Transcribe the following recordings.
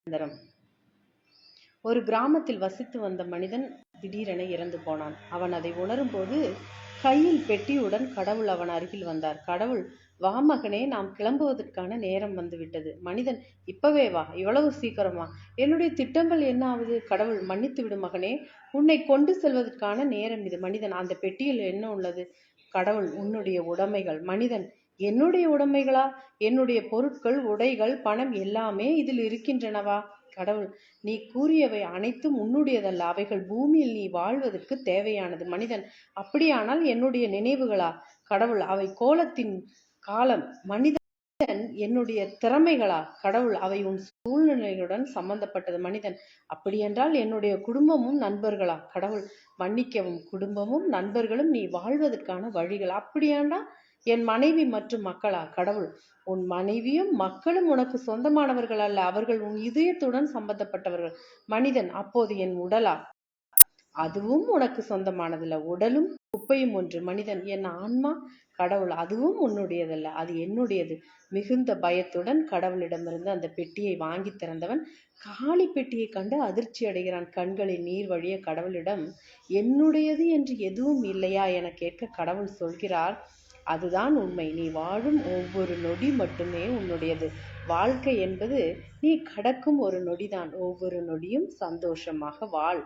நிரந்தரம். ஒரு கிராமத்தில் வசித்து வந்த மனிதன் திடீரென இறந்து போனான். அவன் அதை உணரும் போது கையில் பெட்டியுடன் கடவுள் அவன் அருகில் வந்தார். கடவுள், வா மகனே, நாம் கிளம்புவதற்கான நேரம் வந்துவிட்டது. மனிதன், இப்பவே வா? இவ்வளவு சீக்கிரமா? என்னுடைய திட்டங்கள் என்ன ஆகுது? கடவுள், மன்னித்து விடு மகனே, உன்னை கொண்டு செல்வதற்கான நேரம் இது. மனிதன், அந்த பெட்டியில் என்ன உள்ளது? கடவுள், உன்னுடைய உடைமைகள். மனிதன், என்னுடைய உடைமைகளா? என்னுடைய பொருட்கள், உடைகள், பணம் எல்லாமே இதில் இருக்கின்றனவா? கடவுள், நீ கூறியவை அனைத்தும் உன்னுடையதல்ல, அவைகள் பூமியில் நீ வாழ்வதற்கு தேவையானது. மனிதன், அப்படியானால் என்னுடைய நினைவுகளா? கடவுள், அவை கோலத்தின் காலம். மனிதன், என்னுடைய திறமைகளா? கடவுள், அவை உன் சூழ்நிலைகளுடன் சம்பந்தப்பட்டது. மனிதன், அப்படியென்றால் என்னுடைய குடும்பமும் நண்பர்களா? கடவுள், மன்னிக்கவும், குடும்பமும் நண்பர்களும் நீ வாழ்வதற்கான வழிகள். அப்படியாண்டா என் மனைவி மற்றும் மக்களா? கடவுள், உன் மனைவியும் மக்களும் உனக்கு சொந்தமானவர்கள் அல்ல, அவர்கள் உன் இதயத்துடன் சம்பந்தப்பட்டவர்கள். மனிதன், அப்போது என் உடலா? அதுவும் உனக்கு சொந்தமானதல்ல, உடலும் குப்பையும் ஒன்று. மனிதன், என் ஆன்மா? கடவுள், அதுவும் உன்னுடையதல்ல, அது என்னுடையது. மிகுந்த பயத்துடன் கடவுளிடமிருந்து அந்த பெட்டியை வாங்கி திறந்தவன் காலி பெட்டியை கண்டு அதிர்ச்சி அடைகிறான். கண்களில் நீர் வழிய கடவுளிடம், என்னுடையது என்று எதுவும் இல்லையா என கேட்க கடவுள் சொல்கிறார், அதுதான் உண்மை. நீ வாழும் ஒவ்வொரு நொடி மட்டுமே உன்னுடையது. வாழ்க்கை என்பது நீ கடக்கும் ஒரு நொடிதான். ஒவ்வொரு நொடியும் சந்தோஷமாக வாழ்.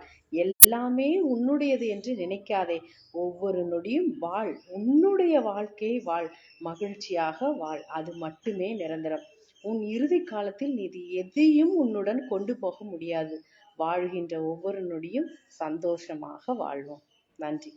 எல்லாமே உன்னுடையது என்று நினைக்காதே. ஒவ்வொரு நொடியும் வாழ். உன்னுடைய வாழ்க்கையை வாழ். மகிழ்ச்சியாக வாழ். அது மட்டுமே நிரந்தரம். உன் இறுதி காலத்தில் நீ எதையும் உன்னுடன் கொண்டு போக முடியாது. வாழ்கின்ற ஒவ்வொரு நொடியும் சந்தோஷமாக வாழ்வோம். நன்றி.